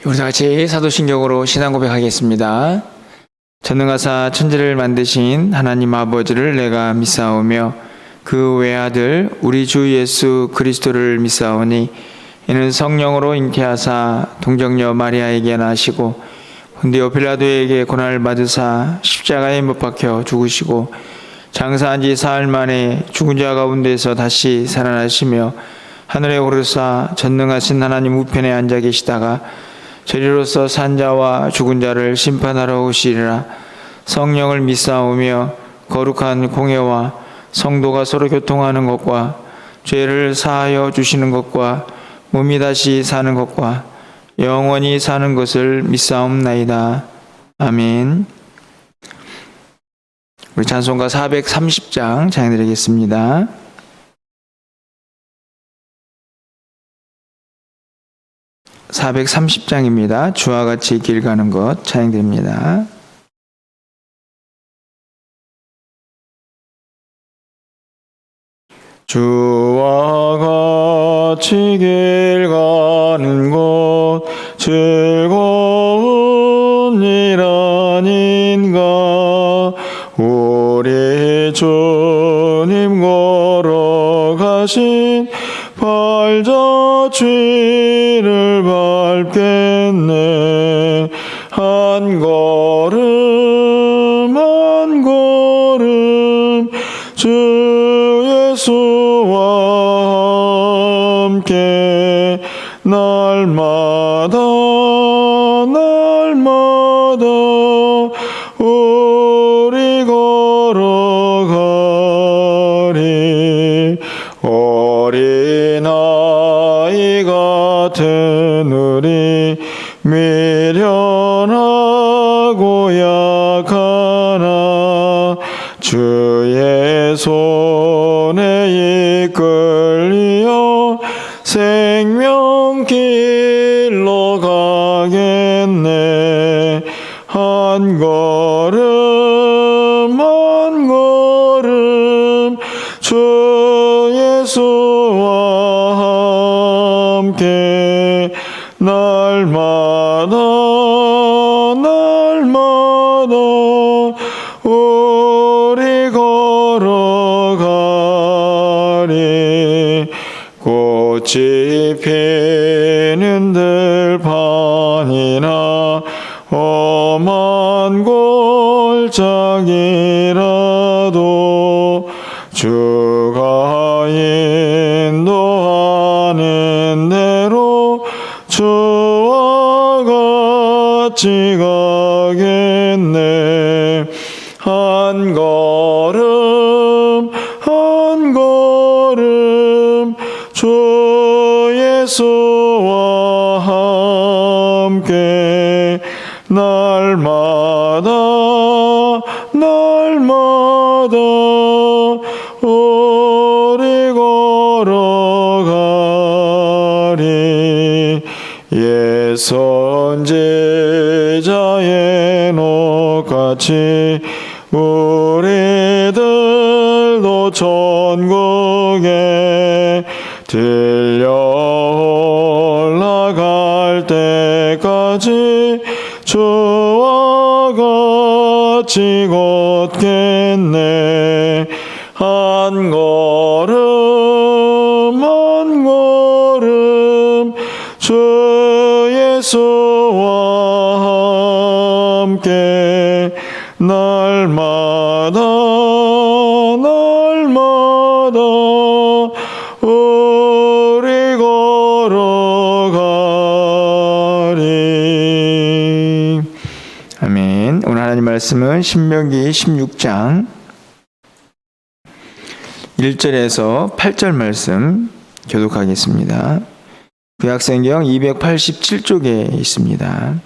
우리 다 같이 사도신경으로 신앙 고백하겠습니다. 전능하사 천지를 만드신 하나님 아버지를 내가 믿사오며 그 외아들 우리 주 예수 그리스도를 믿사오니 이는 성령으로 잉태하사 동정녀 마리아에게 나시고 본디오 빌라도에게 고난을 받으사 십자가에 못 박혀 죽으시고 장사한 지 사흘 만에 죽은 자 가운데서 다시 살아나시며 하늘에 오르사 전능하신 하나님 우편에 앉아 계시다가 저리로서 산 자와 죽은 자를 심판하러 오시리라. 성령을 믿사오며 거룩한 공회와 성도가 서로 교통하는 것과 죄를 사하여 주시는 것과 몸이 다시 사는 것과 영원히 사는 것을 믿사옵나이다. 아멘. 우리 찬송가 430장 찬양드리겠습니다. (430장입니다) 주와 같이 길 가는 것 찬양드립니다. 주와 같이 길 가는 곳 즐거운 일 아닌가. 우리 주님 걸어가신 발자취를 밟겠네. 한 걸음 한 걸음 주 예수와 함께 날마다 날마다 우리 걸어가리. 어린아이 같은 우리 미련하고 약하나 주의 손에 이끌려 생명길로 가겠네. 한 걸음 한 걸음 주 예수와 함께 날마다 날마다 우리 걸어가리. 꽃이 피는 들판이나 험한 골짜기라도 주가 인도하는 대로 주와 같이 가겠네. 한 걸음 한 걸음 주 예수와 함께 날마다 날마다 우리 걸어가리. 옛 선지자의 녹같이 우리들도 천국에 들려 올라갈 때까지 주와 같이 걷겠네. 한 걸음 한 걸음 주 예수와 함께 날마다 날마다 우리 걸어가리. 아멘. 오늘 하나님 말씀은 신명기 16장 1절에서 8절 말씀 교독하겠습니다. 구약성경 287쪽에 있습니다.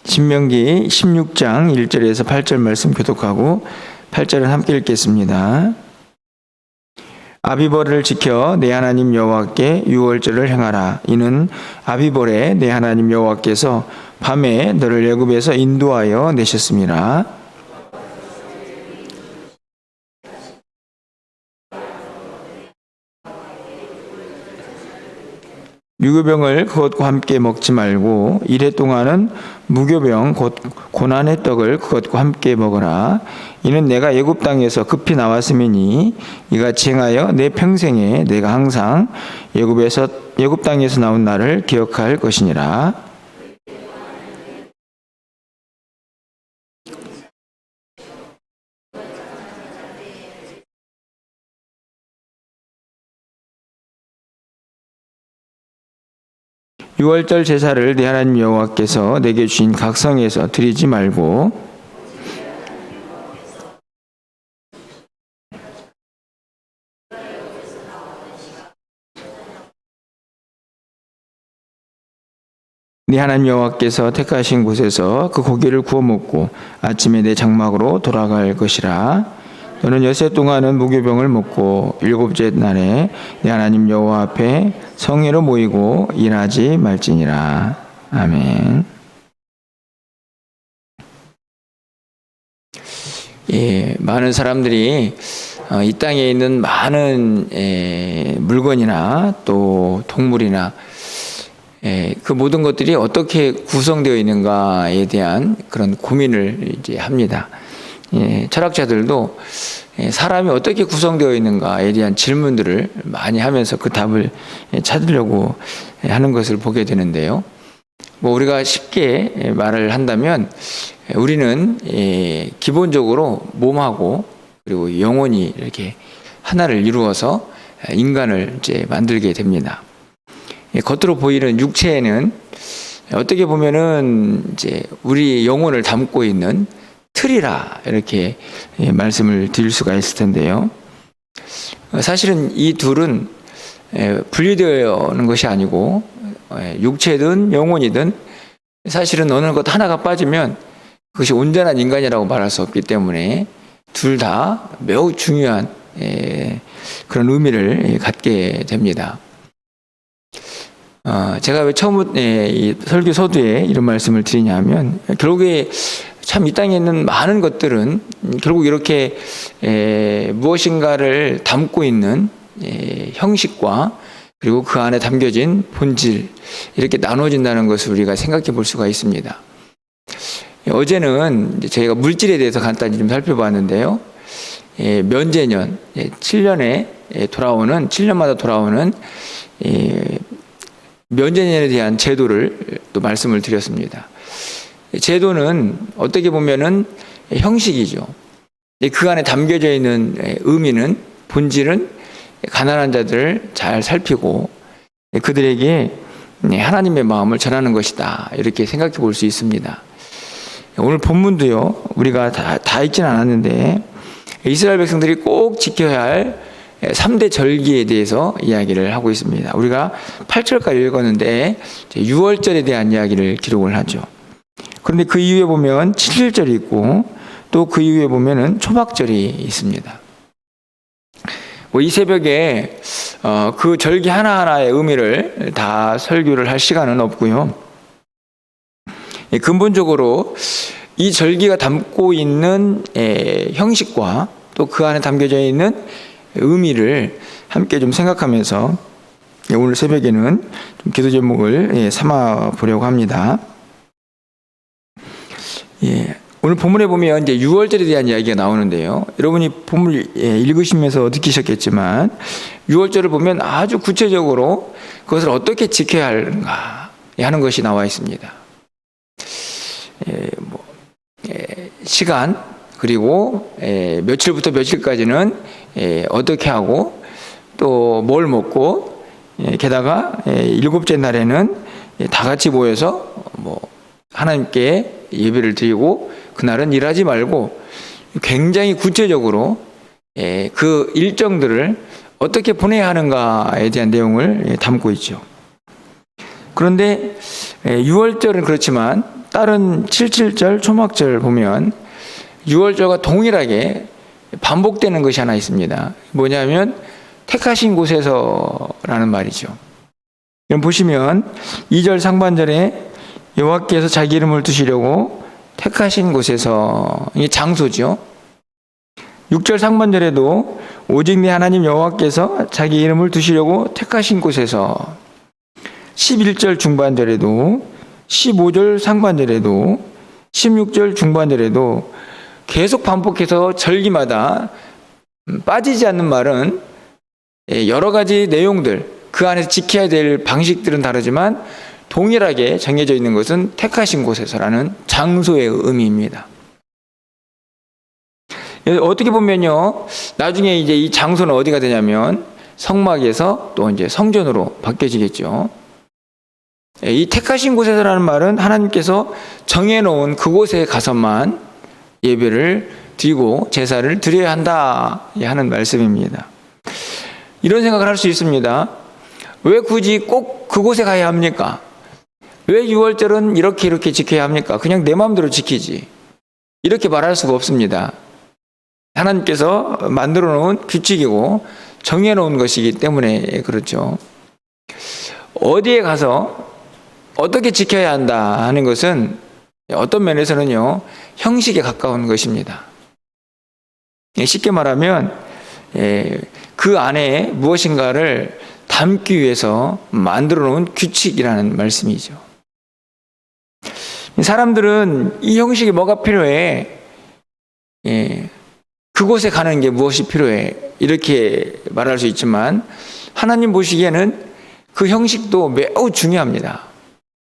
신명기 16장 1절에서 8절 말씀 교독하고 8절은 함께 읽겠습니다. 아비벌을 지켜 내 하나님 여호와께 유월절을 행하라. 이는 아비벌에 내 하나님 여호와께서 밤에 너를 애굽에서 인도하여 내셨음이라. 유교병을 그것과 함께 먹지 말고 이래 동안은 무교병 곧 고난의 떡을 그것과 함께 먹어라. 이는 내가 애굽 땅에서 급히 나왔음이니 이같이 행하여 내 평생에 내가 항상 애굽 땅에서 나온 나를 기억할 것이니라. 유월절 제사를 네 하나님 여호와께서 내게 주신 각 성에서 드리지 말고 네 하나님 여호와께서 택하신 곳에서 그 고기를 구워 먹고 아침에 내 장막으로 돌아갈 것이라. 너는 엿새 동안은 무교병을 먹고 일곱째 날에 네 하나님 여호와 앞에 성회로 모이고 일하지 말지니라. 아멘. 예, 많은 사람들이 이 땅에 있는 많은 물건이나 또 동물이나 그 모든 것들이 어떻게 구성되어 있는가에 대한 그런 고민을 이제 합니다. 철학자들도 사람이 어떻게 구성되어 있는가에 대한 질문들을 많이 하면서 그 답을 찾으려고 하는 것을 보게 되는데요. 우리가 쉽게 말을 한다면 우리는 기본적으로 몸하고 그리고 영혼이 이렇게 하나를 이루어서 인간을 이제 만들게 됩니다. 겉으로 보이는 육체에는 어떻게 보면은 이제 우리 영혼을 담고 있는 틀이라 이렇게 말씀을 드릴 수가 있을 텐데요. 사실은 이 둘은 분리되어 있는 것이 아니고 육체든 영혼이든 사실은 어느 것 하나가 빠지면 그것이 온전한 인간이라고 말할 수 없기 때문에 둘 다 매우 중요한 그런 의미를 갖게 됩니다. 제가 왜 처음부터 이 설교 서두에 이런 말씀을 드리냐면 결국에 참 이 땅에 있는 많은 것들은 결국 이렇게 무엇인가를 담고 있는 형식과 그리고 그 안에 담겨진 본질 이렇게 나눠진다는 것을 우리가 생각해 볼 수가 있습니다. 어제는 저희가 물질에 대해서 간단히 좀 살펴봤는데요. 면제년 7년마다 돌아오는 면제년에 대한 제도를 또 말씀을 드렸습니다. 제도는 어떻게 보면은 형식이죠. 그 안에 담겨져 있는 의미는 본질은 가난한 자들을 잘 살피고 그들에게 하나님의 마음을 전하는 것이다. 이렇게 생각해 볼 수 있습니다. 오늘 본문도요. 우리가 다 읽지는 않았는데 이스라엘 백성들이 꼭 지켜야 할 3대 절기에 대해서 이야기를 하고 있습니다. 우리가 8절까지 읽었는데 6월절에 대한 이야기를 기록을 하죠. 그런데 그 이후에 보면 7일절이 있고 또 그 이후에 보면은 초막절이 있습니다. 이 새벽에 그 절기 하나하나의 의미를 다 설교를 할 시간은 없고요. 근본적으로 이 절기가 담고 있는 형식과 또 그 안에 담겨져 있는 의미를 함께 좀 생각하면서 오늘 새벽에는 좀 기도 제목을 삼아 보려고 합니다. 오늘 본문에 보면 이제 6월절에 대한 이야기가 나오는데요. 여러분이 본문을 읽으시면서 느끼셨겠지만 6월절을 보면 아주 구체적으로 그것을 어떻게 지켜야 하는가 하는 것이 나와 있습니다. 시간 그리고 며칠부터 며칠까지는 어떻게 하고 또 뭘 먹고 게다가 일곱째 날에는 다 같이 모여서 하나님께 예배를 드리고 그날은 일하지 말고 굉장히 구체적으로 그 일정들을 어떻게 보내야 하는가에 대한 내용을 담고 있죠. 그런데 6월절은 그렇지만 다른 77절, 초막절 보면 6월절과 동일하게 반복되는 것이 하나 있습니다. 뭐냐면 택하신 곳에서라는 말이죠. 보시면 2절 상반절에 여호와께서 자기 이름을 두시려고 택하신 곳에서, 이게 장소죠. 6절 상반절에도 오직 내 하나님 여호와께서 자기 이름을 두시려고 택하신 곳에서, 11절 중반절에도 15절 상반절에도 16절 중반절에도 계속 반복해서 절기마다 빠지지 않는 말은 여러 가지 내용들, 그 안에서 지켜야 될 방식들은 다르지만 동일하게 정해져 있는 것은 택하신 곳에서라는 장소의 의미입니다. 어떻게 보면요, 나중에 이제 이 장소는 어디가 되냐면 성막에서 또 이제 성전으로 바뀌어지겠죠. 이 택하신 곳에서라는 말은 하나님께서 정해놓은 그곳에 가서만 예배를 드리고 제사를 드려야 한다 하는 말씀입니다. 이런 생각을 할 수 있습니다. 왜 굳이 꼭 그곳에 가야 합니까? 왜 6월절은 이렇게 지켜야 합니까? 그냥 내 마음대로 지키지. 이렇게 말할 수가 없습니다. 하나님께서 만들어 놓은 규칙이고 정해 놓은 것이기 때문에 그렇죠. 어디에 가서 어떻게 지켜야 한다 하는 것은 어떤 면에서는요, 형식에 가까운 것입니다. 쉽게 말하면 그 안에 무엇인가를 담기 위해서 만들어 놓은 규칙이라는 말씀이죠. 사람들은 이 형식이 뭐가 필요해? 그곳에 가는 게 무엇이 필요해? 이렇게 말할 수 있지만 하나님 보시기에는 그 형식도 매우 중요합니다.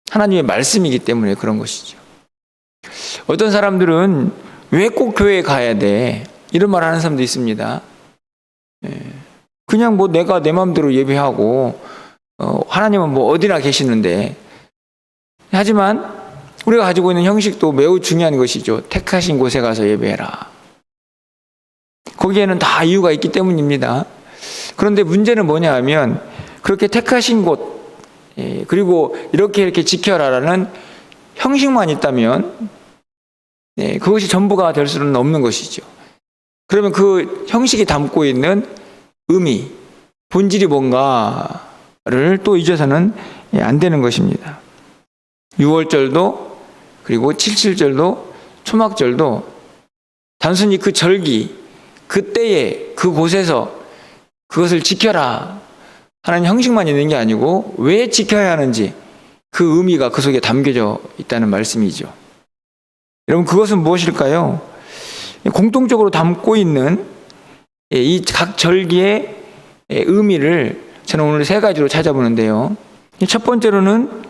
하나님의 말씀이기 때문에 그런 것이죠. 어떤 사람들은 왜 꼭 교회에 가야 돼? 이런 말 하는 사람도 있습니다. 그냥 뭐 내가 내 마음대로 예배하고 하나님은 뭐 어디나 계시는데, 하지만 우리가 가지고 있는 형식도 매우 중요한 것이죠. 택하신 곳에 가서 예배해라. 거기에는 다 이유가 있기 때문입니다. 그런데 문제는 뭐냐 하면 그렇게 택하신 곳, 그리고 이렇게 지켜라라는 형식만 있다면 그것이 전부가 될 수는 없는 것이죠. 그러면 그 형식이 담고 있는 의미, 본질이 뭔가를 또 잊어서는 안 되는 것입니다. 6월절도 그리고 77절도 초막절도 단순히 그 절기, 그때에 그곳에서 그것을 지켜라 하는 형식만 있는 게 아니고 왜 지켜야 하는지 그 의미가 그 속에 담겨져 있다는 말씀이죠. 여러분, 그것은 무엇일까요? 공통적으로 담고 있는 이 각 절기의 의미를 저는 오늘 세 가지로 찾아보는데요. 첫 번째로는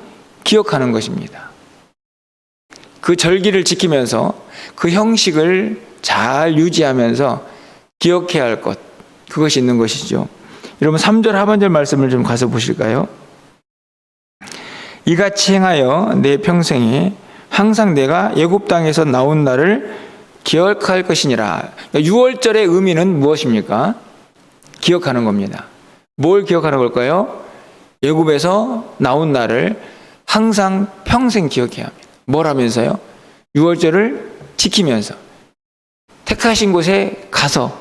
기억하는 것입니다. 그 절기를 지키면서 그 형식을 잘 유지하면서 기억해야 할 것, 그것이 있는 것이죠. 여러분, 3절 하반절 말씀을 좀 가서 보실까요? 이같이 행하여 내 평생에 항상 내가 애굽 땅에서 나온 날을 기억할 것이니라. 6월절의 의미는 무엇입니까? 기억하는 겁니다. 뭘 기억하는 걸까요? 애굽에서 나온 날을 항상 평생 기억해야 합니다. 뭘 하면서요? 6월절을 지키면서 택하신 곳에 가서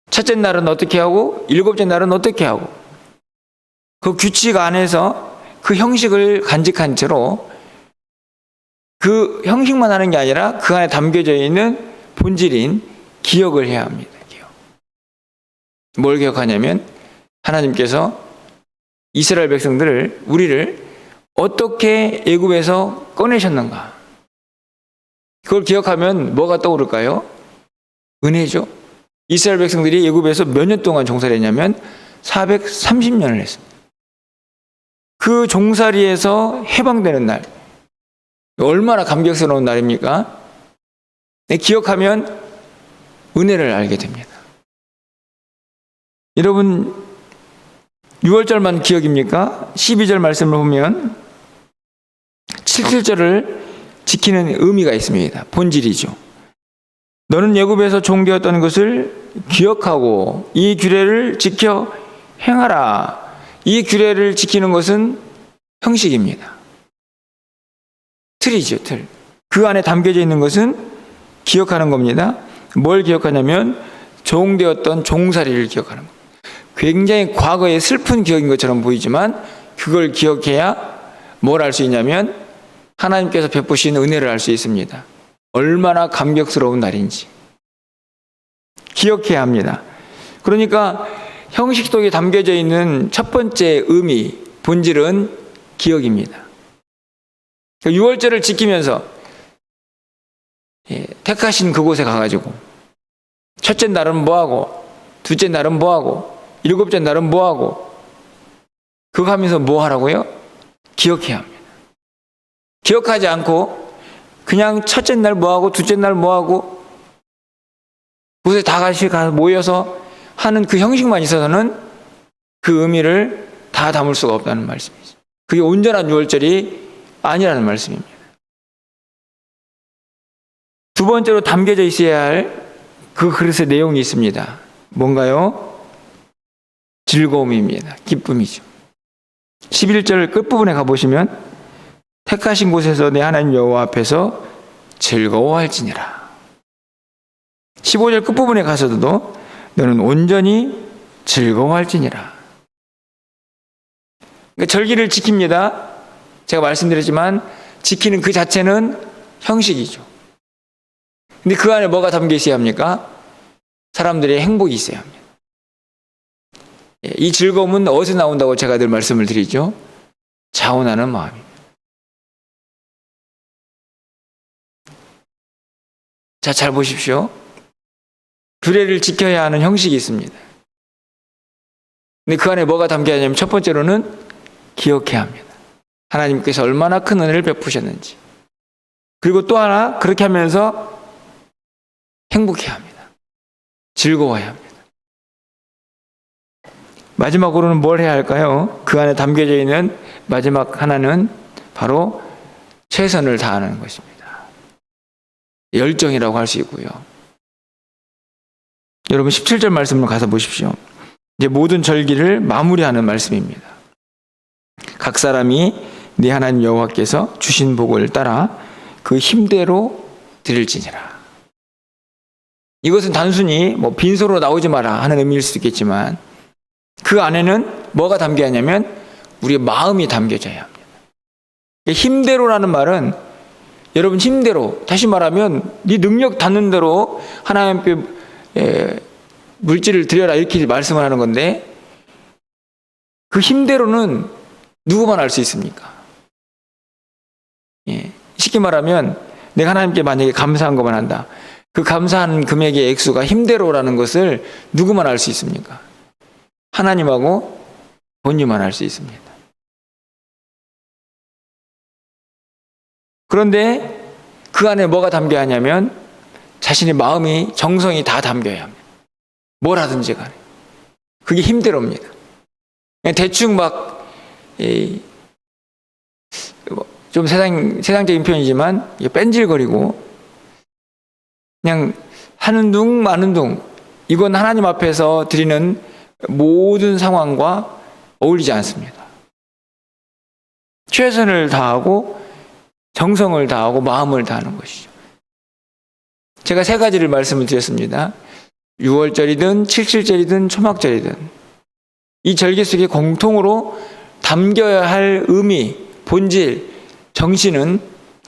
첫째 날은 어떻게 하고 일곱째 날은 어떻게 하고 그 규칙 안에서 그 형식을 간직한 채로 그 형식만 하는 게 아니라 그 안에 담겨져 있는 본질인 기억을 해야 합니다. 기억. 뭘 기억하냐면 하나님께서 이스라엘 백성들을, 우리를 어떻게 애굽에서 꺼내셨는가. 그걸 기억하면 뭐가 떠오를까요? 은혜죠. 이스라엘 백성들이 애굽에서 몇 년 동안 종살이 했냐면 430년을 했습니다. 그 종살이에서 해방되는 날, 얼마나 감격스러운 날입니까? 기억하면 은혜를 알게 됩니다. 여러분, 6월절만 기억입니까? 12절 말씀을 보면 77절을 지키는 의미가 있습니다. 본질이죠. 너는 애굽에서 종되었던 것을 기억하고 이 규례를 지켜 행하라. 이 규례를 지키는 것은 형식입니다. 틀이죠, 틀. 그 안에 담겨져 있는 것은 기억하는 겁니다. 뭘 기억하냐면 종되었던 종살이를 기억하는 겁니다. 굉장히 과거의 슬픈 기억인 것처럼 보이지만 그걸 기억해야 뭘 알 수 있냐면 하나님께서 베푸신 은혜를 알 수 있습니다. 얼마나 감격스러운 날인지 기억해야 합니다. 그러니까 형식 속에 담겨져 있는 첫 번째 의미, 본질은 기억입니다. 유월절을 지키면서 택하신 그곳에 가가지고 첫째 날은 뭐하고, 둘째 날은 뭐하고, 일곱째 날은 뭐하고, 그거 하면서 뭐 하라고요? 기억해야 합니다. 기억하지 않고 그냥 첫째 날 뭐하고 둘째 날 뭐하고 그곳에 다 같이 모여서 하는 그 형식만 있어서는 그 의미를 다 담을 수가 없다는 말씀이죠. 그게 온전한 유월절이 아니라는 말씀입니다. 두 번째로 담겨져 있어야 할 그 그릇의 내용이 있습니다. 뭔가요? 즐거움입니다. 기쁨이죠. 11절 끝부분에 가보시면 택하신 곳에서 내 하나님 여호와 앞에서 즐거워할지니라. 15절 끝부분에 가서도 너는 온전히 즐거워할지니라. 그러니까 절기를 지킵니다. 제가 말씀드렸지만 지키는 그 자체는 형식이죠. 근데 그 안에 뭐가 담겨 있어야 합니까? 사람들의 행복이 있어야 합니다. 이 즐거움은 어디서 나온다고 제가 늘 말씀을 드리죠? 자원하는 마음입니다. 자, 잘 보십시오. 규례를 지켜야 하는 형식이 있습니다. 근데 그 안에 뭐가 담겨야 하냐면 첫 번째로는 기억해야 합니다. 하나님께서 얼마나 큰 은혜를 베푸셨는지. 그리고 또 하나 그렇게 하면서 행복해야 합니다. 즐거워야 합니다. 마지막으로는 뭘 해야 할까요? 그 안에 담겨져 있는 마지막 하나는 바로 최선을 다하는 것입니다. 열정이라고 할 수 있고요. 여러분 17절 말씀으로 가서 보십시오. 이제 모든 절기를 마무리하는 말씀입니다. 각 사람이 네 하나님 여호와께서 주신 복을 따라 그 힘대로 드릴지니라. 이것은 단순히 빈소로 나오지 마라 하는 의미일 수도 있겠지만 그 안에는 뭐가 담겨야 하냐면 우리의 마음이 담겨져야 합니다. 힘대로라는 말은 여러분 힘대로, 다시 말하면 네 능력 닿는 대로 하나님께 물질을 드려라 이렇게 말씀을 하는 건데 그 힘대로는 누구만 알 수 있습니까? 쉽게 말하면 내가 하나님께 만약에 감사한 것만 한다. 그 감사한 금액의 액수가 힘대로라는 것을 누구만 알 수 있습니까? 하나님하고 본인만 알 수 있습니다. 그런데 그 안에 뭐가 담겨야 하냐면 자신의 마음이, 정성이 다 담겨야 합니다. 뭘 하든지 간에. 그게 힘대로입니다. 그냥 대충 좀 세상적인 표현이지만 뺀질거리고 그냥 하는 둥 마는 둥, 이건 하나님 앞에서 드리는 모든 상황과 어울리지 않습니다. 최선을 다하고 정성을 다하고 마음을 다하는 것이죠. 제가 세 가지를 말씀을 드렸습니다. 6월절이든 77절이든 초막절이든 이 절기 속에 공통으로 담겨야 할 의미, 본질, 정신은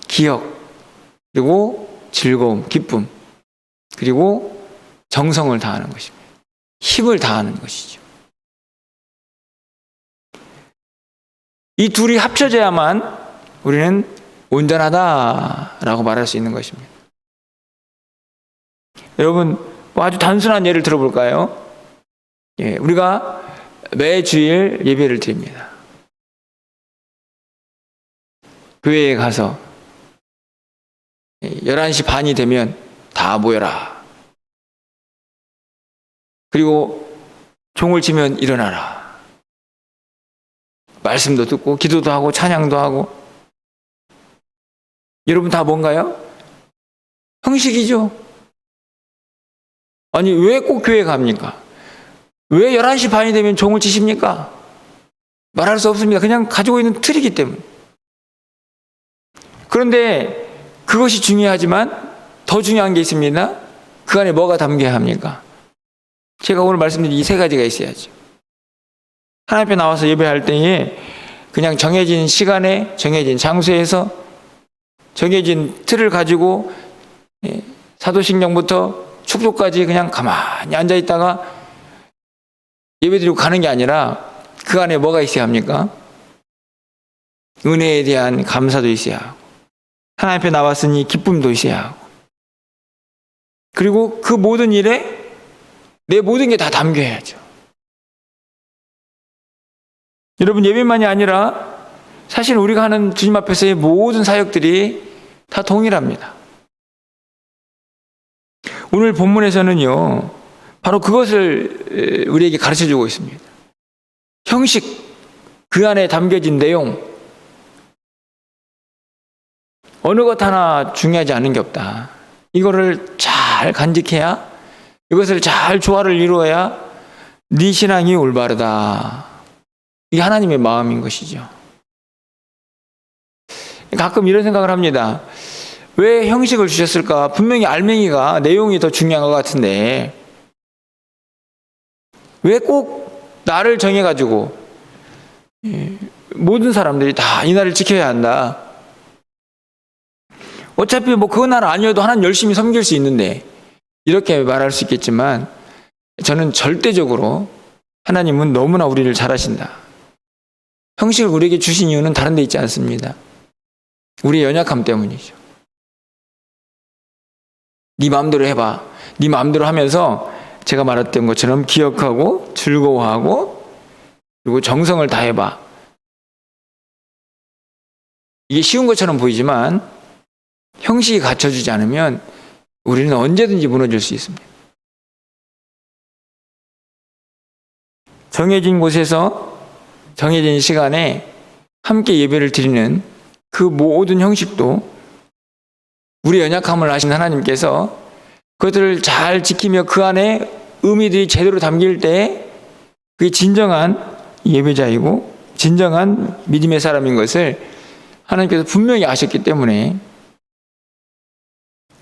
기억, 그리고 즐거움, 기쁨, 그리고 정성을 다하는 것입니다. 힘을 다하는 것이죠. 이 둘이 합쳐져야만 우리는 온전하다라고 말할 수 있는 것입니다. 여러분, 아주 단순한 예를 들어볼까요? 우리가 매 주일 예배를 드립니다. 교회에 가서 11시 반이 되면 다 모여라. 그리고 종을 치면 일어나라. 말씀도 듣고 기도도 하고 찬양도 하고. 여러분 다 뭔가요? 형식이죠. 아니 왜 꼭 교회 갑니까? 왜 11시 반이 되면 종을 치십니까? 말할 수 없습니다. 그냥 가지고 있는 틀이기 때문에. 그런데 그것이 중요하지만 더 중요한 게 있습니다. 그 안에 뭐가 담겨야 합니까? 제가 오늘 말씀드린 이 세 가지가 있어야죠. 하나님 앞에 나와서 예배할 때에 그냥 정해진 시간에 정해진 장소에서 정해진 틀을 가지고 사도신경부터 축도까지 그냥 가만히 앉아 있다가 예배드리고 가는 게 아니라 그 안에 뭐가 있어야 합니까? 은혜에 대한 감사도 있어야 하고, 하나님 앞에 나왔으니 기쁨도 있어야 하고, 그리고 그 모든 일에 내 모든 게 다 담겨야죠. 여러분, 예배만이 아니라 사실 우리가 하는 주님 앞에서의 모든 사역들이 다 동일합니다. 오늘 본문에서는요, 바로 그것을 우리에게 가르쳐주고 있습니다. 형식, 그 안에 담겨진 내용, 어느 것 하나 중요하지 않은 게 없다. 이거를 잘 간직해야, 이것을 잘 조화를 이루어야 네 신앙이 올바르다. 이게 하나님의 마음인 것이죠. 가끔 이런 생각을 합니다. 왜 형식을 주셨을까? 분명히 알맹이가, 내용이 더 중요한 것 같은데 왜 꼭 나를 정해가지고 모든 사람들이 다 이 날을 지켜야 한다. 어차피 뭐 그건 날 아니어도 하나님 열심히 섬길 수 있는데, 이렇게 말할 수 있겠지만 저는 절대적으로 하나님은 너무나 우리를 잘 아신다. 형식을 우리에게 주신 이유는 다른 데 있지 않습니다. 우리의 연약함 때문이죠. 네 마음대로 해봐. 네 마음대로 하면서 제가 말했던 것처럼 기억하고 즐거워하고 그리고 정성을 다해봐. 이게 쉬운 것처럼 보이지만 형식이 갖춰지지 않으면 우리는 언제든지 무너질 수 있습니다. 정해진 곳에서 정해진 시간에 함께 예배를 드리는 그 모든 형식도 우리 연약함을 아신 하나님께서 그것들을 잘 지키며 그 안에 의미들이 제대로 담길 때 그게 진정한 예배자이고 진정한 믿음의 사람인 것을 하나님께서 분명히 아셨기 때문에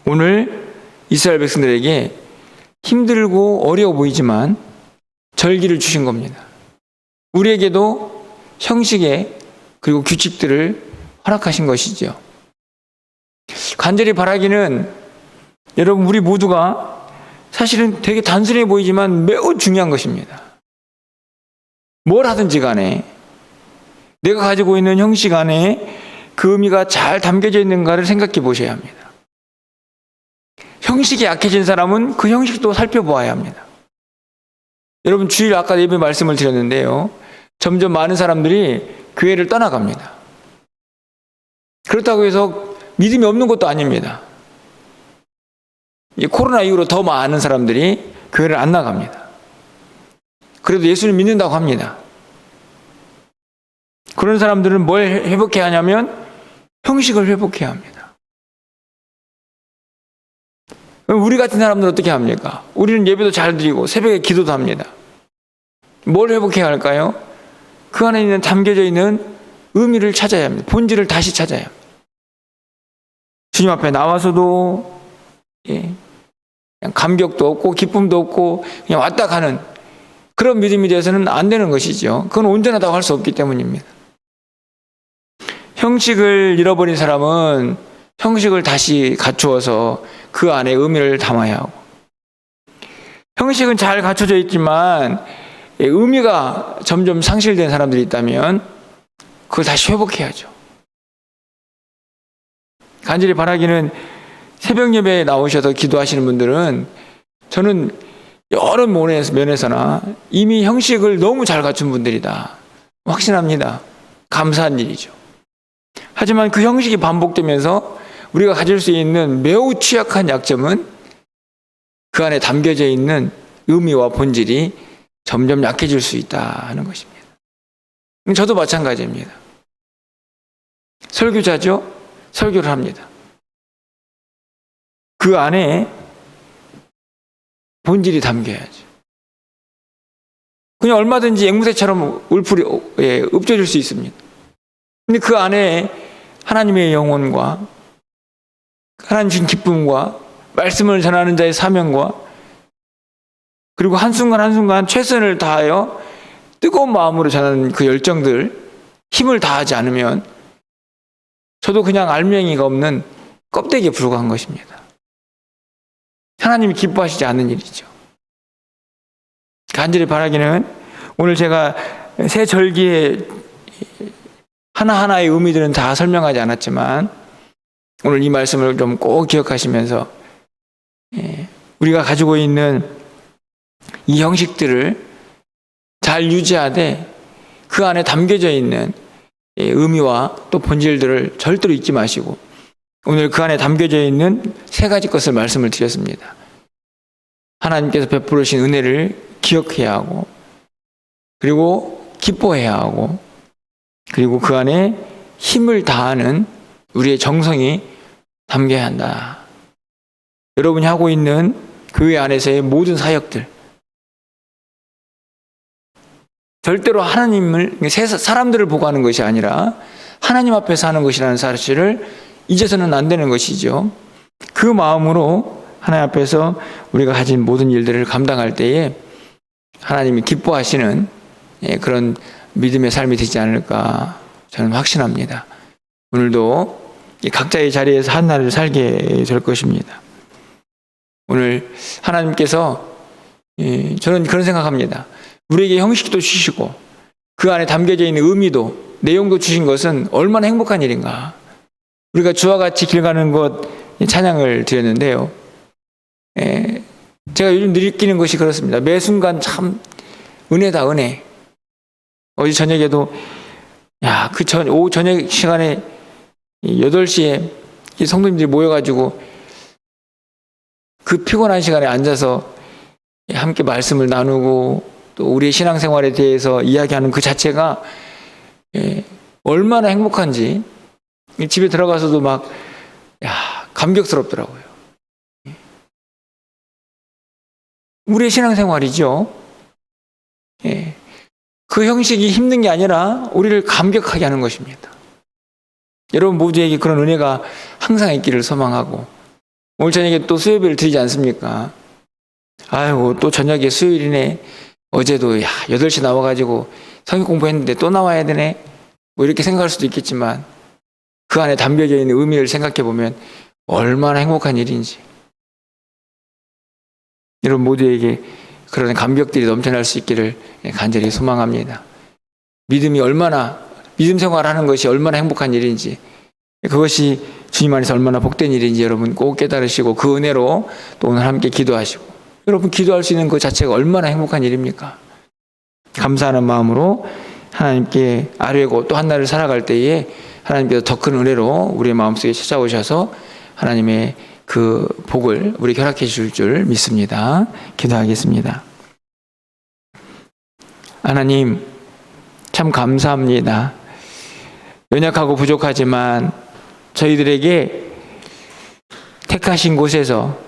오늘 이스라엘 백성들에게 힘들고 어려워 보이지만 절기를 주신 겁니다. 우리에게도 형식에 그리고 규칙들을 허락하신 것이죠. 간절히 바라기는 여러분 우리 모두가 사실은 되게 단순해 보이지만 매우 중요한 것입니다. 뭘 하든지 간에 내가 가지고 있는 형식 안에 그 의미가 잘 담겨져 있는가를 생각해 보셔야 합니다. 형식이 약해진 사람은 그 형식도 살펴보아야 합니다. 여러분 주일 아까 예배 말씀을 드렸는데요. 점점 많은 사람들이 교회를 떠나갑니다. 그렇다고 해서 믿음이 없는 것도 아닙니다. 코로나 이후로 더 많은 사람들이 교회를 안 나갑니다. 그래도 예수를 믿는다고 합니다. 그런 사람들은 뭘 회복해야 하냐면 형식을 회복해야 합니다. 우리 같은 사람들은 어떻게 합니까? 우리는 예배도 잘 드리고 새벽에 기도도 합니다. 뭘 회복해야 할까요? 그 안에 있는 담겨져 있는 의미를 찾아야 합니다. 본질을 다시 찾아야 합니다. 주님 앞에 나와서도 그냥 감격도 없고 기쁨도 없고 그냥 왔다 가는 그런 믿음이 되어서는 안 되는 것이죠. 그건 온전하다고 할 수 없기 때문입니다. 형식을 잃어버린 사람은 형식을 다시 갖추어서 그 안에 의미를 담아야 하고, 형식은 잘 갖춰져 있지만 의미가 점점 상실된 사람들이 있다면 그걸 다시 회복해야죠. 간절히 바라기는 새벽 예배에 나오셔서 기도하시는 분들은 저는 여러 면에서나 이미 형식을 너무 잘 갖춘 분들이다 확신합니다. 감사한 일이죠. 하지만 그 형식이 반복되면서 우리가 가질 수 있는 매우 취약한 약점은 그 안에 담겨져 있는 의미와 본질이 점점 약해질 수 있다는 것입니다. 저도 마찬가지입니다. 설교자죠? 설교를 합니다. 그 안에 본질이 담겨야죠. 그냥 얼마든지 앵무새처럼 읊조릴 수 있습니다. 근데 그 안에 하나님의 영혼과 하나님 주신 기쁨과 말씀을 전하는 자의 사명과 그리고 한순간 한순간 최선을 다하여 뜨거운 마음으로 전하는 그 열정들, 힘을 다하지 않으면 저도 그냥 알맹이가 없는 껍데기에 불과한 것입니다. 하나님이 기뻐하시지 않는 일이죠. 간절히 바라기는 오늘 제가 새 절기에 하나하나의 의미들은 다 설명하지 않았지만 오늘 이 말씀을 좀 꼭 기억하시면서 우리가 가지고 있는 이 형식들을 잘 유지하되 그 안에 담겨져 있는 의미와 또 본질들을 절대로 잊지 마시고 오늘 그 안에 담겨져 있는 세 가지 것을 말씀을 드렸습니다. 하나님께서 베풀으신 은혜를 기억해야 하고 그리고 기뻐해야 하고 그리고 그 안에 힘을 다하는 우리의 정성이 담겨야 한다. 여러분이 하고 있는 교회 안에서의 모든 사역들 절대로 하나님을 사람들을 보고 하는 것이 아니라 하나님 앞에서 하는 것이라는 사실을 잊어서는 안 되는 것이죠. 그 마음으로 하나님 앞에서 우리가 가진 모든 일들을 감당할 때에 하나님이 기뻐하시는 그런 믿음의 삶이 되지 않을까 저는 확신합니다. 오늘도 각자의 자리에서 한 날을 살게 될 것입니다. 오늘 하나님께서 저는 그런 생각합니다. 우리에게 형식도 주시고 그 안에 담겨져 있는 의미도 내용도 주신 것은 얼마나 행복한 일인가. 우리가 주와 같이 길 가는 것 찬양을 드렸는데요. 제가 요즘 느끼는 것이 그렇습니다. 매 순간 은혜다 은혜. 어제 저녁에도 오후 저녁 시간에 8시에 성도님들이 모여가지고 그 피곤한 시간에 앉아서 함께 말씀을 나누고 또 우리의 신앙생활에 대해서 이야기하는 그 자체가 얼마나 행복한지 집에 들어가서도 감격스럽더라고요. 우리의 신앙생활이죠. 그 형식이 힘든 게 아니라 우리를 감격하게 하는 것입니다. 여러분 모두에게 그런 은혜가 항상 있기를 소망하고 오늘 저녁에 또 수요예배를 드리지 않습니까? 아이고 또 저녁에 수요일이네. 어제도 8시 나와가지고 성경 공부했는데 또 나와야 되네. 이렇게 생각할 수도 있겠지만 그 안에 담겨져 있는 의미를 생각해 보면 얼마나 행복한 일인지 여러분 모두에게 그런 감격들이 넘쳐날 수 있기를 간절히 소망합니다. 믿음 생활하는 것이 얼마나 행복한 일인지 그것이 주님 안에서 얼마나 복된 일인지 여러분 꼭 깨달으시고 그 은혜로 또 오늘 함께 기도하시고 여러분 기도할 수 있는 것 자체가 얼마나 행복한 일입니까? 감사하는 마음으로 하나님께 아뢰고 또 한 날을 살아갈 때에 하나님께서 더 큰 은혜로 우리의 마음속에 찾아오셔서 하나님의 그 복을 우리에게 허락해 주실 줄 믿습니다. 기도하겠습니다. 하나님 참 감사합니다. 연약하고 부족하지만 저희들에게 택하신 곳에서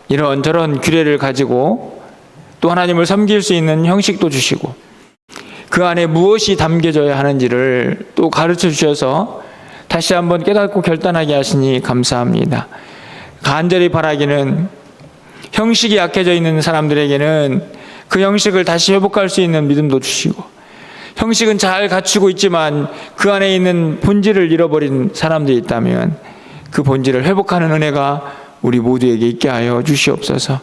이런저런 규례를 가지고 또 하나님을 섬길 수 있는 형식도 주시고 그 안에 무엇이 담겨져야 하는지를 또 가르쳐 주셔서 다시 한번 깨닫고 결단하게 하시니 감사합니다. 간절히 바라기는 형식이 약해져 있는 사람들에게는 그 형식을 다시 회복할 수 있는 믿음도 주시고 형식은 잘 갖추고 있지만 그 안에 있는 본질을 잃어버린 사람들이 있다면 그 본질을 회복하는 은혜가 우리 모두에게 있게 하여 주시옵소서.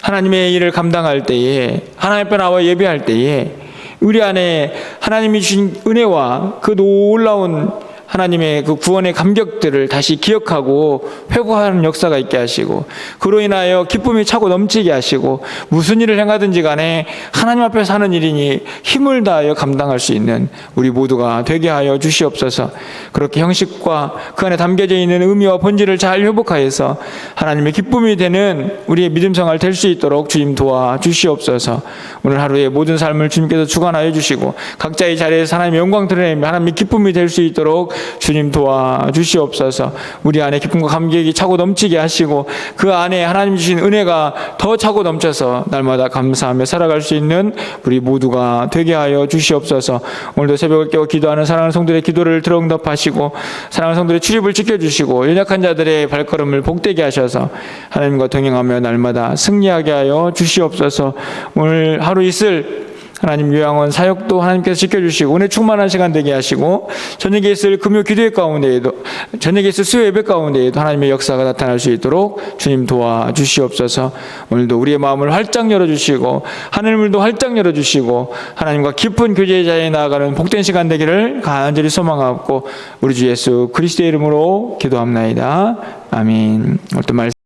하나님의 일을 감당할 때에 하나님 앞에 나와 예배할 때에 우리 안에 하나님이 주신 은혜와 그 놀라운 하나님의 그 구원의 감격들을 다시 기억하고 회복하는 역사가 있게 하시고 그로 인하여 기쁨이 차고 넘치게 하시고 무슨 일을 행하든지 간에 하나님 앞에서 하는 일이니 힘을 다하여 감당할 수 있는 우리 모두가 되게 하여 주시옵소서. 그렇게 형식과 그 안에 담겨져 있는 의미와 본질을 잘 회복하여서 하나님의 기쁨이 되는 우리의 믿음 생활 될 수 있도록 주님 도와 주시옵소서. 오늘 하루의 모든 삶을 주님께서 주관하여 주시고 각자의 자리에서 하나님의 영광 드러내며 하나님의 기쁨이 될 수 있도록 주님 도와주시옵소서. 우리 안에 기쁨과 감격이 차고 넘치게 하시고 그 안에 하나님 주신 은혜가 더 차고 넘쳐서 날마다 감사하며 살아갈 수 있는 우리 모두가 되게 하여 주시옵소서. 오늘도 새벽을 깨워 기도하는 사랑하는 성도들의 기도를 들응답하시고 사랑하는 성도들의 출입을 지켜주시고 연약한 자들의 발걸음을 복되게 하셔서 하나님과 동행하며 날마다 승리하게 하여 주시옵소서. 오늘 하루 있을 하나님 요양원 사역도 하나님께서 지켜주시고 은혜 충만한 시간 되게 하시고 저녁에 있을 금요 기도회 가운데에도 저녁에 있을 수요 예배 가운데에도 하나님의 역사가 나타날 수 있도록 주님 도와주시옵소서. 오늘도 우리의 마음을 활짝 열어주시고 하늘문도 활짝 열어주시고 하나님과 깊은 교제의 자리에 나아가는 복된 시간 되기를 간절히 소망하고 우리 주 예수 그리스도의 이름으로 기도합나이다. 아멘. 오늘 또 말씀